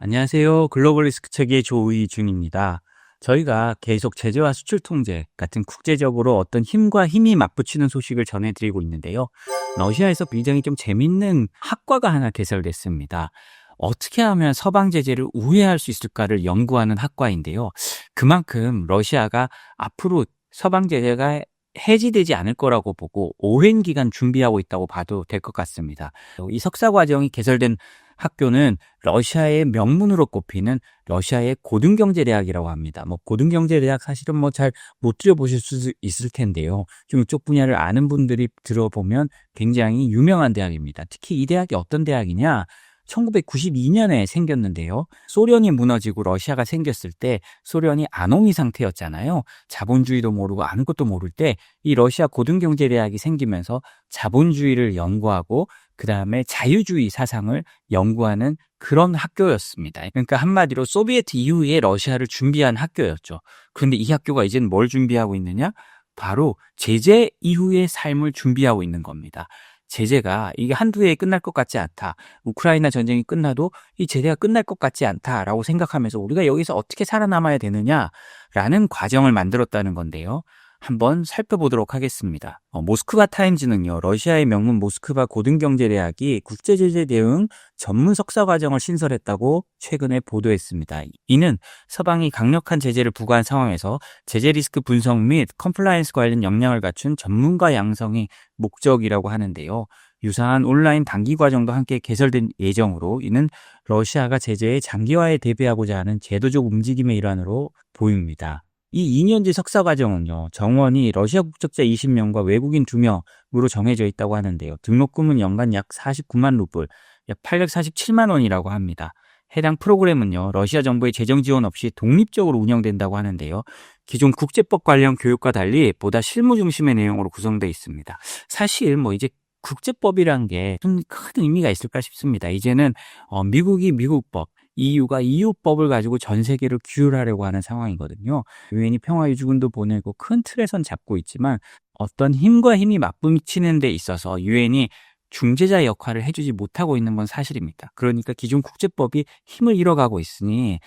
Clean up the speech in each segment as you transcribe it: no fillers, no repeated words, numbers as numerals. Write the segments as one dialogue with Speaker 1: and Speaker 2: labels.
Speaker 1: 안녕하세요. 글로벌 리스크 체계의 조의준입니다. 저희가 계속 제재와 수출 통제 같은 국제적으로 어떤 힘과 힘이 맞붙이는 소식을 전해드리고 있는데요. 러시아에서 굉장히 좀 재밌는 학과가 하나 개설됐습니다. 어떻게 하면 서방 제재를 우회할 수 있을까를 연구하는 학과인데요. 그만큼 러시아가 앞으로 서방 제재가 해지되지 않을 거라고 보고 오랜 기간 준비하고 있다고 봐도 될 것 같습니다. 이 석사 과정이 개설된 학교는 러시아의 명문으로 꼽히는 러시아의 고등경제대학이라고 합니다. 고등경제대학 사실은 잘 못 들어보실 수 있을 텐데요. 좀 이쪽 분야를 아는 분들이 들어보면 굉장히 유명한 대학입니다. 특히 이 대학이 어떤 대학이냐? 1992년에 생겼는데요. 소련이 무너지고 러시아가 생겼을 때 소련이 안옹이 상태였잖아요. 자본주의도 모르고 아무것도 모를 때 이 러시아 고등경제대학이 생기면서 자본주의를 연구하고 그다음에 자유주의 사상을 연구하는 그런 학교였습니다. 그러니까 한마디로 소비에트 이후에 러시아를 준비한 학교였죠. 그런데 이 학교가 이제는 뭘 준비하고 있느냐? 바로 제재 이후의 삶을 준비하고 있는 겁니다. 제재가 이게 한두 해에 끝날 것 같지 않다. 우크라이나 전쟁이 끝나도 이 제재가 끝날 것 같지 않다라고 생각하면서 우리가 여기서 어떻게 살아남아야 되느냐라는 과정을 만들었다는 건데요. 한번 살펴보도록 하겠습니다. 모스크바 타임즈는요, 러시아의 명문 모스크바 고등경제대학이 국제제재 대응 전문 석사 과정을 신설했다고 최근에 보도했습니다. 이는 서방이 강력한 제재를 부과한 상황에서 제재 리스크 분석 및 컴플라이언스 관련 역량을 갖춘 전문가 양성이 목적이라고 하는데요. 유사한 온라인 단기 과정도 함께 개설된 예정으로 이는 러시아가 제재의 장기화에 대비하고자 하는 제도적 움직임의 일환으로 보입니다. 이 2년제 석사 과정은요, 정원이 러시아 국적자 20명과 외국인 2명으로 정해져 있다고 하는데요. 등록금은 연간 약 49만 루블, 약 847만 원이라고 합니다. 해당 프로그램은요, 러시아 정부의 재정 지원 없이 독립적으로 운영된다고 하는데요. 기존 국제법 관련 교육과 달리 보다 실무 중심의 내용으로 구성되어 있습니다. 사실 이제 국제법이란 게 좀 큰 의미가 있을까 싶습니다. 이제는 미국이 미국법, EU가 EU법을 가지고 전 세계를 규율하려고 하는 상황이거든요. 유엔이 평화유지군도 보내고 큰 틀에선 잡고 있지만 어떤 힘과 힘이 맞붙이는 데 있어서 유엔이 중재자 역할을 해주지 못하고 있는 건 사실입니다. 그러니까 기존 국제법이 힘을 잃어가고 있으니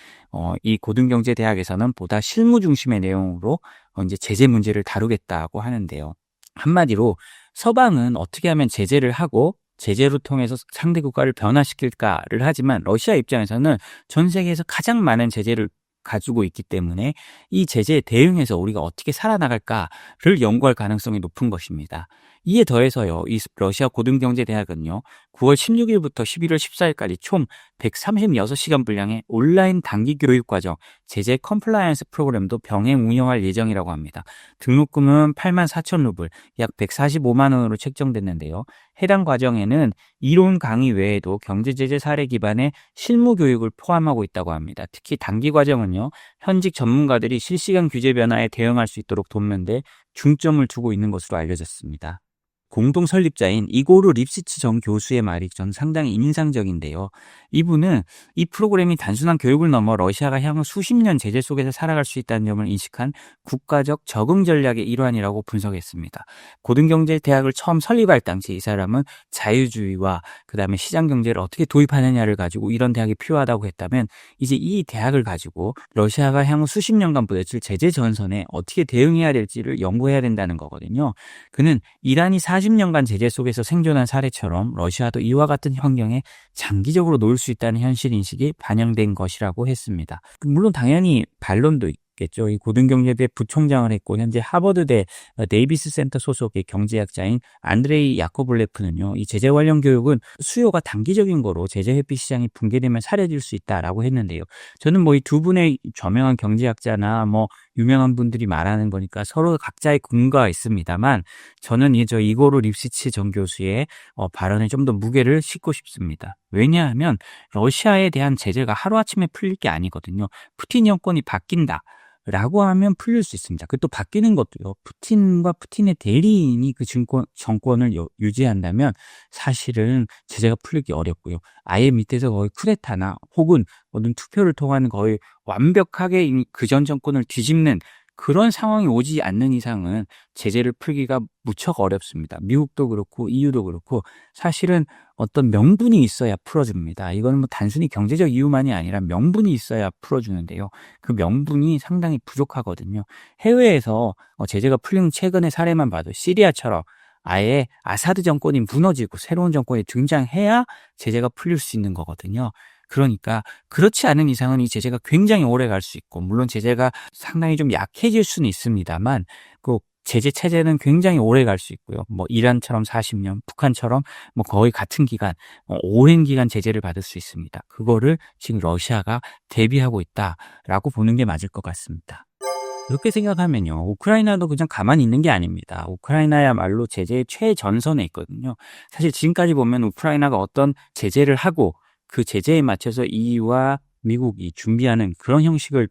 Speaker 1: 이 고등경제대학에서는 보다 실무 중심의 내용으로 이제 제재 문제를 다루겠다고 하는데요. 한마디로 서방은 어떻게 하면 제재를 하고 제재로 통해서 상대 국가를 변화시킬까를 하지만 러시아 입장에서는 전 세계에서 가장 많은 제재를 가지고 있기 때문에 이 제재에 대응해서 우리가 어떻게 살아나갈까를 연구할 가능성이 높은 것입니다. 이에 더해서요, 이 러시아 고등경제대학은요, 9월 16일부터 11월 14일까지 총 136시간 분량의 온라인 단기 교육 과정, 제재 컴플라이언스 프로그램도 병행 운영할 예정이라고 합니다. 등록금은 8만 4천 루블, 약 145만 원으로 책정됐는데요. 해당 과정에는 이론 강의 외에도 경제제재 사례 기반의 실무 교육을 포함하고 있다고 합니다. 특히 단기 과정은요, 현직 전문가들이 실시간 규제 변화에 대응할 수 있도록 돕는 데 중점을 두고 있는 것으로 알려졌습니다. 공동 설립자인 이고르 립시츠 전 교수의 말이 전 상당히 인상적인데요. 이분은 이 프로그램이 단순한 교육을 넘어 러시아가 향후 수십 년 제재 속에서 살아갈 수 있다는 점을 인식한 국가적 적응 전략의 일환이라고 분석했습니다. 고등경제대학을 처음 설립할 당시 이 사람은 자유주의와 그다음에 시장경제를 어떻게 도입하느냐를 가지고 이런 대학이 필요하다고 했다면 이제 이 대학을 가지고 러시아가 향후 수십 년간 부딪힐 제재 전선에 어떻게 대응해야 될지를 연구해야 된다는 거거든요. 그는 이란이 40년간 제재 속에서 생존한 사례처럼 러시아도 이와 같은 환경에 장기적으로 놓일 수 있다는 현실 인식이 반영된 것이라고 했습니다. 물론 당연히 반론도 있겠죠. 이 고등경제대 부총장을 했고 현재 하버드대 데이비스 센터 소속의 경제학자인 안드레이 야코블레프는요, 이 제재 관련 교육은 수요가 단기적인 거로 제재 회피 시장이 붕괴되면 사려질 수 있다라고 했는데요. 저는 이 두 분의 저명한 경제학자나 유명한 분들이 말하는 거니까 서로 각자의 근거가 있습니다만 저는 이고르 립시츠 전 교수의 발언에 좀 더 무게를 싣고 싶습니다. 왜냐하면 러시아에 대한 제재가 하루아침에 풀릴 게 아니거든요. 푸틴 정권이 바뀐다 라고 하면 풀릴 수 있습니다. 그 또 바뀌는 것도요, 푸틴과 푸틴의 대리인이 그 정권을 유지한다면 사실은 제재가 풀리기 어렵고요. 아예 밑에서 거의 쿠데타나 혹은 어떤 투표를 통한 거의 완벽하게 그 전 정권을 뒤집는 그런 상황이 오지 않는 이상은 제재를 풀기가 무척 어렵습니다. 미국도 그렇고 EU도 그렇고 사실은 어떤 명분이 있어야 풀어줍니다. 이거는 뭐 단순히 경제적 이유만이 아니라 명분이 있어야 풀어주는데요. 그 명분이 상당히 부족하거든요. 해외에서 제재가 풀린 최근의 사례만 봐도 시리아처럼 아예 아사드 정권이 무너지고 새로운 정권이 등장해야 제재가 풀릴 수 있는 거거든요. 그러니까 그렇지 않은 이상은 이 제재가 굉장히 오래 갈 수 있고, 물론 제재가 상당히 좀 약해질 수는 있습니다만 그 제재 체제는 굉장히 오래 갈 수 있고요. 뭐 이란처럼 40년, 북한처럼 뭐 거의 같은 기간, 오랜 기간 제재를 받을 수 있습니다. 그거를 지금 러시아가 대비하고 있다라고 보는 게 맞을 것 같습니다. 그렇게 생각하면요, 우크라이나도 그냥 가만히 있는 게 아닙니다. 우크라이나야말로 제재의 최전선에 있거든요. 사실 지금까지 보면 우크라이나가 어떤 제재를 하고 그 제재에 맞춰서 EU와 미국이 준비하는 그런 형식을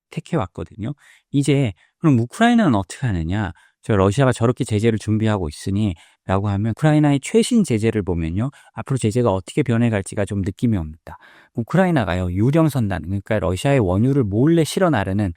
Speaker 1: 택해왔거든요. 이제 그럼 우크라이나는 어떻게 하느냐? 저 러시아가 저렇게 제재를 준비하고 있으니 라고 하면 우크라이나의 최신 제재를 보면요, 앞으로 제재가 어떻게 변해갈지가 좀 느낌이 옵니다. 우크라이나가요, 유령선단, 그러니까 러시아의 원유를 몰래 실어 나르는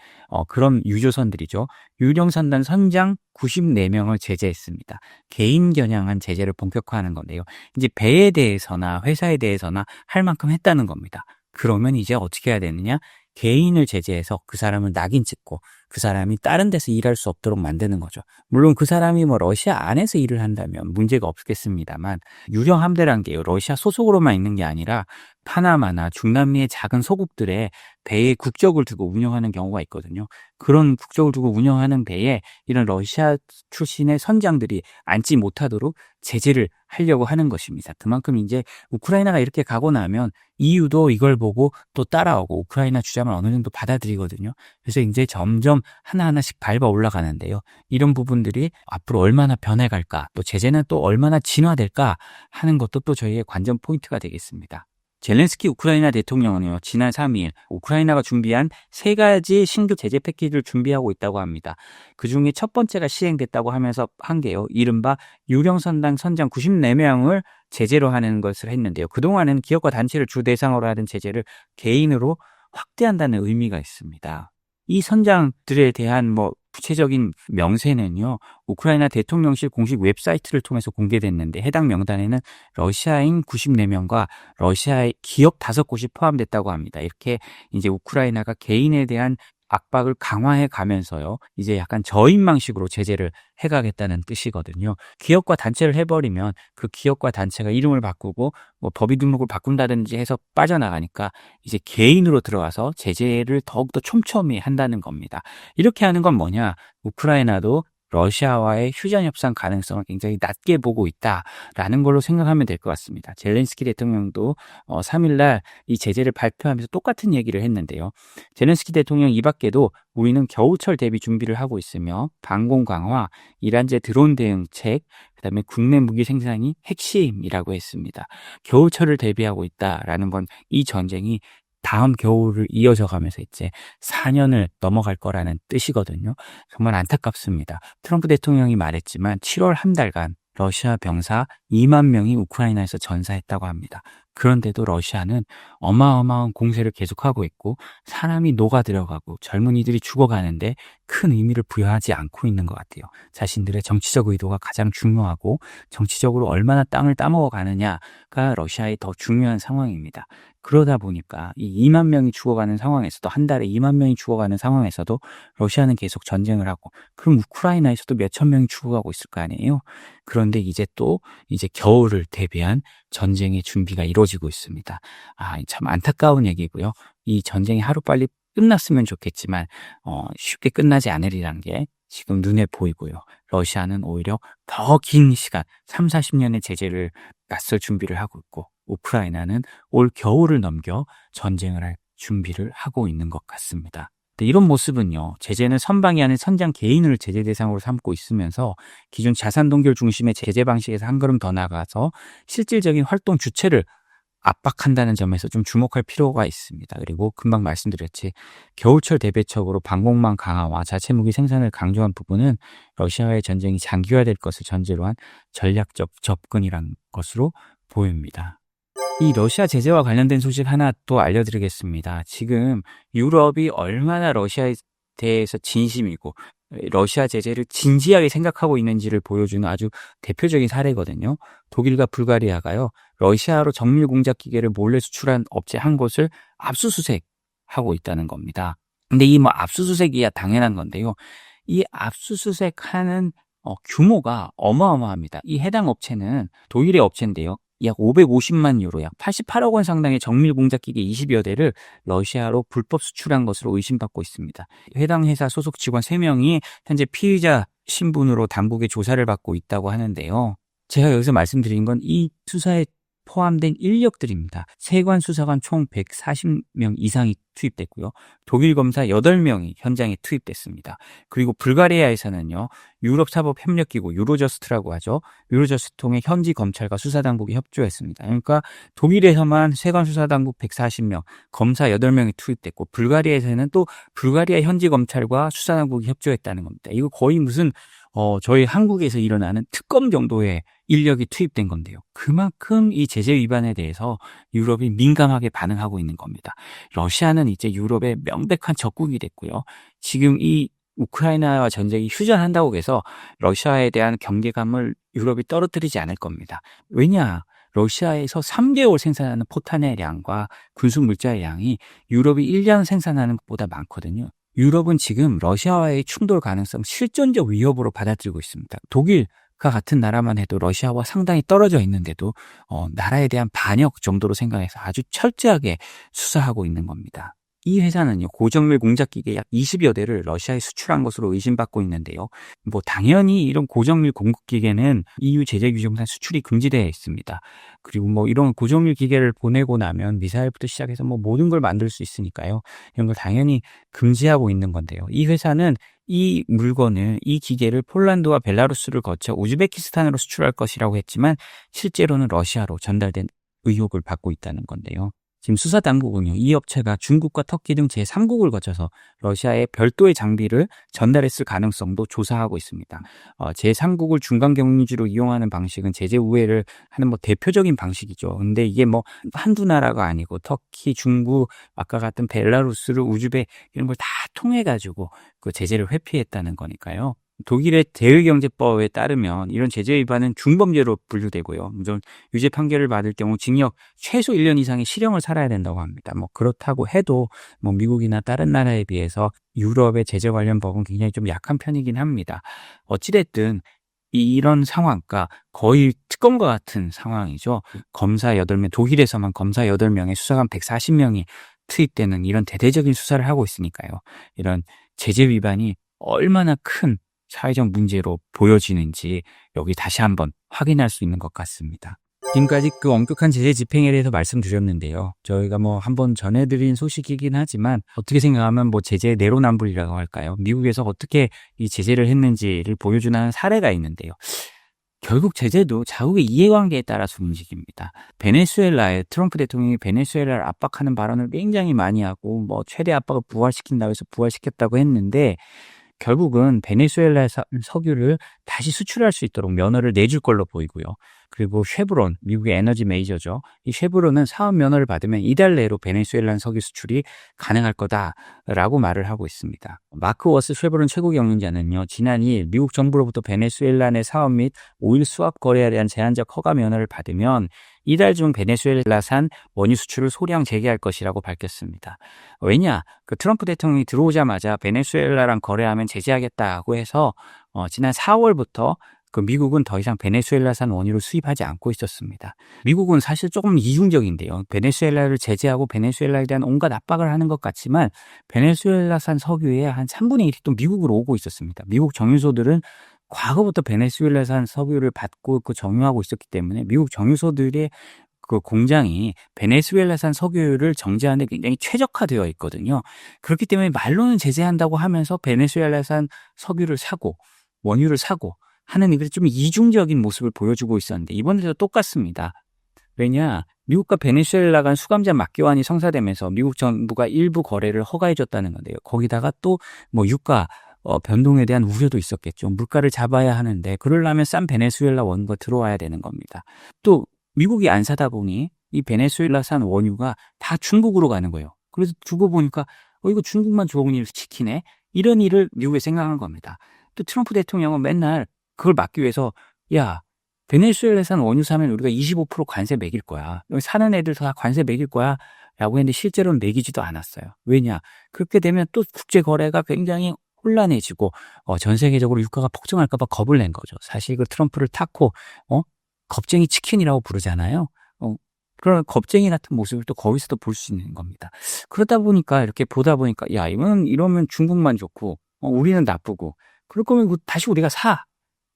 Speaker 1: 그런 유조선들이죠. 유령선단 선장 94명을 제재했습니다. 개인 겨냥한 제재를 본격화하는 건데요. 이제 배에 대해서나 회사에 대해서나 할 만큼 했다는 겁니다. 그러면 이제 어떻게 해야 되느냐? 개인을 제재해서 그 사람을 낙인 찍고 그 사람이 다른 데서 일할 수 없도록 만드는 거죠. 물론 그 사람이 뭐 러시아 안에서 일을 한다면 문제가 없겠습니다만, 유령 함대란 게 러시아 소속으로만 있는 게 아니라 파나마나 중남미의 작은 소국들에 배에 국적을 두고 운영하는 경우가 있거든요. 그런 국적을 두고 운영하는 배에 이런 러시아 출신의 선장들이 앉지 못하도록 제재를 하려고 하는 것입니다. 그만큼 이제 우크라이나가 이렇게 가고 나면 EU도 이걸 보고 또 따라오고 우크라이나 주장을 어느 정도 받아들이거든요. 그래서 이제 점점 하나하나씩 밟아 올라가는데요. 이런 부분들이 앞으로 얼마나 변해갈까, 또 제재는 또 얼마나 진화될까 하는 것도 또 저희의 관전 포인트가 되겠습니다. 젤렌스키 우크라이나 대통령은요, 지난 3일 우크라이나가 준비한 3가지 신규 제재 패키지를 준비하고 있다고 합니다. 그중에 첫 번째가 시행됐다고 하면서 한 게요, 이른바 유령선당 선장 94명을 제재로 하는 것을 했는데요. 그동안은 기업과 단체를 주 대상으로 하던 제재를 개인으로 확대한다는 의미가 있습니다. 이 선장들에 대한 구체적인 명세는요, 우크라이나 대통령실 공식 웹사이트를 통해서 공개됐는데, 해당 명단에는 러시아인 94명과 러시아의 기업 5곳이 포함됐다고 합니다. 이렇게 이제 우크라이나가 개인에 대한 압박을 강화해 가면서요, 이제 약간 저인망식으로 제재를 해가겠다는 뜻이거든요. 기업과 단체를 해버리면 그 기업과 단체가 이름을 바꾸고 법인 등록을 바꾼다든지 해서 빠져나가니까 이제 개인으로 들어와서 제재를 더욱더 촘촘히 한다는 겁니다. 이렇게 하는 건 뭐냐? 우크라이나도 러시아와의 휴전 협상 가능성을 굉장히 낮게 보고 있다라는 걸로 생각하면 될 것 같습니다. 젤렌스키 대통령도 3일날 이 제재를 발표하면서 똑같은 얘기를 했는데요. 젤렌스키 대통령 이 밖에도 우리는 겨울철 대비 준비를 하고 있으며 방공 강화, 이란제 드론 대응책, 그다음에 국내 무기 생산이 핵심이라고 했습니다. 겨울철을 대비하고 있다라는 건 이 전쟁이 다음 겨울을 이어져 가면서 이제 4년을 넘어갈 거라는 뜻이거든요. 정말 안타깝습니다. 트럼프 대통령이 말했지만 7월 한 달간 러시아 병사 2만 명이 우크라이나에서 전사했다고 합니다. 그런데도 러시아는 어마어마한 공세를 계속하고 있고 사람이 녹아들어가고 젊은이들이 죽어가는데 큰 의미를 부여하지 않고 있는 것 같아요. 자신들의 정치적 의도가 가장 중요하고 정치적으로 얼마나 땅을 따먹어 가느냐가 러시아의 더 중요한 상황입니다. 그러다 보니까 이 2만 명이 죽어가는 상황에서도, 한 달에 2만 명이 죽어가는 상황에서도 러시아는 계속 전쟁을 하고, 그럼 우크라이나에서도 몇천 명이 죽어가고 있을 거 아니에요. 그런데 이제 겨울을 대비한 전쟁의 준비가 이루어지고 있습니다. 참 안타까운 얘기고요. 이 전쟁이 하루빨리 끝났으면 좋겠지만 쉽게 끝나지 않으리란 게 지금 눈에 보이고요. 러시아는 오히려 더 긴 시간, 3, 40년의 제재를 맞설 준비를 하고 있고, 우크라이나는 올 겨울을 넘겨 전쟁을 할 준비를 하고 있는 것 같습니다. 이런 모습은요, 제재는 선방이 아닌 선장 개인을 제재 대상으로 삼고 있으면서 기존 자산 동결 중심의 제재 방식에서 한 걸음 더 나아가서 실질적인 활동 주체를 압박한다는 점에서 좀 주목할 필요가 있습니다. 그리고 금방 말씀드렸지, 겨울철 대비책으로 방공망 강화와 자체 무기 생산을 강조한 부분은 러시아와의 전쟁이 장기화될 것을 전제로 한 전략적 접근이란 것으로 보입니다. 이 러시아 제재와 관련된 소식 하나 또 알려드리겠습니다. 지금 유럽이 얼마나 러시아의 대해서 진심이고 러시아 제재를 진지하게 생각하고 있는지를 보여주는 아주 대표적인 사례거든요. 독일과 불가리아가요. 러시아로 정밀 공작 기계를 몰래 수출한 업체 한 곳을 압수수색하고 있다는 겁니다. 근데 이 뭐 압수수색이야 당연한 건데요. 이 압수수색하는 규모가 어마어마합니다. 이 해당 업체는 독일의 업체인데요. 약 550만 유로, 약 88억 원 상당의 정밀 공작 기계 20여 대를 러시아로 불법 수출한 것으로 의심받고 있습니다. 해당 회사 소속 직원 3명이 현재 피의자 신분으로 당국의 조사를 받고 있다고 하는데요. 제가 여기서 말씀드린 건 이 수사에 포함된 인력들입니다. 세관 수사관 총 140명 이상이 투입됐고요. 독일 검사 8명이 현장에 투입됐습니다. 그리고 불가리아에서는요. 유럽사법협력기구 유로저스트라고 하죠. 유로저스트 통해 현지 검찰과 수사당국이 협조했습니다. 그러니까 독일에서만 세관 수사당국 140명, 검사 8명이 투입됐고 불가리아에서는 또 불가리아 현지 검찰과 수사당국이 협조했다는 겁니다. 이거 거의 무슨 저희 한국에서 일어나는 특검 정도의 인력이 투입된 건데요. 그만큼 이 제재 위반에 대해서 유럽이 민감하게 반응하고 있는 겁니다. 러시아는 이제 유럽의 명백한 적국이 됐고요. 지금 이 우크라이나와 전쟁이 휴전한다고 해서 러시아에 대한 경계감을 유럽이 떨어뜨리지 않을 겁니다. 왜냐? 러시아에서 3개월 생산하는 포탄의 양과 군수 물자의 양이 유럽이 1년 생산하는 것보다 많거든요. 유럽은 지금 러시아와의 충돌 가능성 실존적 위협으로 받아들이고 있습니다. 독일과 같은 나라만 해도 러시아와 상당히 떨어져 있는데도 나라에 대한 반역 정도로 생각해서 아주 철저하게 수사하고 있는 겁니다. 이 회사는요, 고정밀 공작기계 약 20여 대를 러시아에 수출한 것으로 의심받고 있는데요. 뭐 당연히 이런 고정밀 공급기계는 EU 제재 규정상 수출이 금지되어 있습니다. 그리고 뭐 이런 고정밀 기계를 보내고 나면 미사일부터 시작해서 뭐 모든 걸 만들 수 있으니까요. 이런 걸 당연히 금지하고 있는 건데요. 이 회사는 이 물건을, 이 기계를 폴란드와 벨라루스를 거쳐 우즈베키스탄으로 수출할 것이라고 했지만 실제로는 러시아로 전달된 의혹을 받고 있다는 건데요. 지금 수사 당국은요, 이 업체가 중국과 터키 등 제3국을 거쳐서 러시아에 별도의 장비를 전달했을 가능성도 조사하고 있습니다. 제3국을 중간 경유지로 이용하는 방식은 제재 우회를 하는 뭐 대표적인 방식이죠. 근데 이게 뭐 한두 나라가 아니고 터키, 중국, 아까 같은 벨라루스를 우즈베 이런 걸 다 통해 가지고 그 제재를 회피했다는 거니까요. 독일의 대의경제법에 따르면 이런 제재 위반은 중범죄로 분류되고요. 물론 유죄 판결을 받을 경우 징역 최소 1년 이상의 실형을 살아야 된다고 합니다. 뭐 그렇다고 해도 뭐 미국이나 다른 나라에 비해서 유럽의 제재 관련 법은 굉장히 좀 약한 편이긴 합니다. 어찌됐든 이런 상황과 거의 특검과 같은 상황이죠. 검사 8명, 독일에서만 검사 8명의 수사관 140명이 투입되는 이런 대대적인 수사를 하고 있으니까요. 이런 제재 위반이 얼마나 큰 사회적 문제로 보여지는지 여기 다시 한번 확인할 수 있는 것 같습니다. 지금까지 그 엄격한 제재 집행에 대해서 말씀드렸는데요. 저희가 뭐 한번 전해드린 소식이긴 하지만 어떻게 생각하면 뭐 제재의 내로남불이라고 할까요? 미국에서 어떻게 이 제재를 했는지를 보여주는 사례가 있는데요. 결국 제재도 자국의 이해관계에 따라서 움직입니다. 베네수엘라의 트럼프 대통령이 베네수엘라를 압박하는 발언을 굉장히 많이 하고 뭐 최대 압박을 부활시킨다고 해서 부활시켰다고 했는데 결국은 베네수엘라 석유를 다시 수출할 수 있도록 면허를 내줄 걸로 보이고요. 그리고 쉐브론, 미국의 에너지 메이저죠. 이 쉐브론은 사업 면허를 받으면 이달 내로 베네수엘라 석유 수출이 가능할 거다라고 말을 하고 있습니다. 마크 워스 쉐브론 최고 경영자는요. 지난 2일 미국 정부로부터 베네수엘라 내 사업 및 오일 수압 거래에 대한 제한적 허가 면허를 받으면 이달 중 베네수엘라산 원유 수출을 소량 재개할 것이라고 밝혔습니다. 왜냐? 그 트럼프 대통령이 들어오자마자 베네수엘라랑 거래하면 제재하겠다고 해서 지난 4월부터 그 미국은 더 이상 베네수엘라산 원유를 수입하지 않고 있었습니다. 미국은 사실 조금 이중적인데요. 베네수엘라를 제재하고 베네수엘라에 대한 온갖 압박을 하는 것 같지만 베네수엘라산 석유의 한 3분의 1이 또 미국으로 오고 있었습니다. 미국 정유소들은 과거부터 베네수엘라산 석유를 받고 그 정유하고 있었기 때문에 미국 정유소들의 그 공장이 베네수엘라산 석유를 정제하는 데 굉장히 최적화되어 있거든요. 그렇기 때문에 말로는 제재한다고 하면서 베네수엘라산 석유를 사고 원유를 사고 하는 이들이 좀 이중적인 모습을 보여주고 있었는데 이번에도 똑같습니다. 왜냐? 미국과 베네수엘라 간 수감자 맞교환이 성사되면서 미국 정부가 일부 거래를 허가해줬다는 건데요. 거기다가 또 뭐 유가 변동에 대한 우려도 있었겠죠. 물가를 잡아야 하는데 그러려면 싼 베네수엘라 원유가 들어와야 되는 겁니다. 또 미국이 안 사다 보니 이 베네수엘라산 원유가 다 중국으로 가는 거예요. 그래서 두고 보니까 이거 중국만 좋은 일 시키네? 이런 일을 미국에 생각한 겁니다. 또 트럼프 대통령은 맨날 그걸 막기 위해서 야, 베네수엘라산 원유 사면 우리가 25% 관세 매길 거야. 여기 사는 애들 다 관세 매길 거야. 라고 했는데 실제로는 매기지도 않았어요. 왜냐? 그렇게 되면 또 국제 거래가 굉장히 혼란해지고 전 세계적으로 유가가 폭등할까 봐 겁을 낸 거죠. 사실 그 트럼프를 탔고 겁쟁이 치킨이라고 부르잖아요. 그런 겁쟁이 같은 모습을 또 거기서도 볼 수 있는 겁니다. 그러다 보니까 이렇게 보다 보니까 야, 이러면 중국만 좋고 우리는 나쁘고 그럴 거면 다시 우리가 사.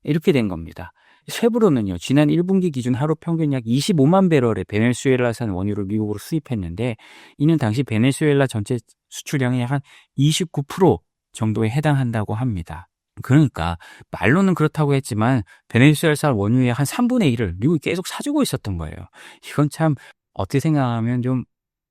Speaker 1: 이렇게 된 겁니다. 세부로는요, 지난 1분기 기준 하루 평균 약 25만 배럴의 베네수엘라산 원유를 미국으로 수입했는데, 이는 당시 베네수엘라 전체 수출량의 한 29% 정도에 해당한다고 합니다. 그러니까 말로는 그렇다고 했지만 베네수엘산 원유의 한 3분의 1을 미국이 계속 사주고 있었던 거예요. 이건 참 어떻게 생각하면 좀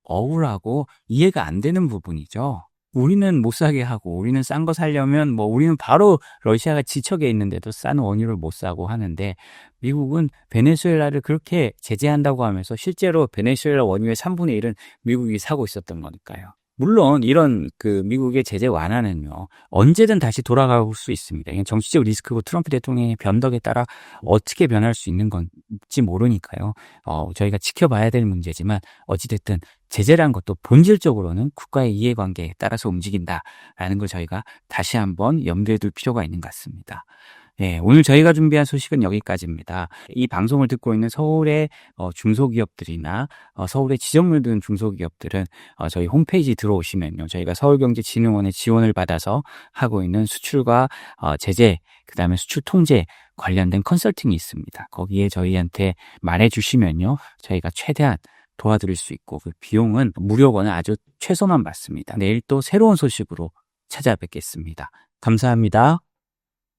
Speaker 1: 억울하고 이해가 안 되는 부분이죠. 우리는 못 사게 하고 우리는 싼 거 사려면 우리는 바로 러시아가 지척에 있는데도 싼 원유를 못 사고 하는데 미국은 베네수엘라를 그렇게 제재한다고 하면서 실제로 베네수엘라 원유의 3분의 1은 미국이 사고 있었던 거니까요. 물론 이런 미국의 제재 완화는요, 언제든 다시 돌아갈 수 있습니다. 이게 정치적 리스크고 트럼프 대통령의 변덕에 따라 어떻게 변할 수 있는 건지 모르니까요. 저희가 지켜봐야 될 문제지만 어찌됐든 제재란 것도 본질적으로는 국가의 이해관계에 따라서 움직인다라는 걸 저희가 다시 한번 염두에 둘 필요가 있는 것 같습니다. 네, 오늘 저희가 준비한 소식은 여기까지입니다. 이 방송을 듣고 있는 서울의 중소기업들이나 서울의 지점을 둔 중소기업들은 저희 홈페이지 들어오시면요, 저희가 서울경제진흥원의 지원을 받아서 하고 있는 수출과 제재, 그다음에 수출 통제 관련된 컨설팅이 있습니다. 거기에 저희한테 말해주시면요, 저희가 최대한 도와드릴 수 있고 그 비용은 무료거나 아주 최소만 받습니다. 내일 또 새로운 소식으로 찾아뵙겠습니다. 감사합니다.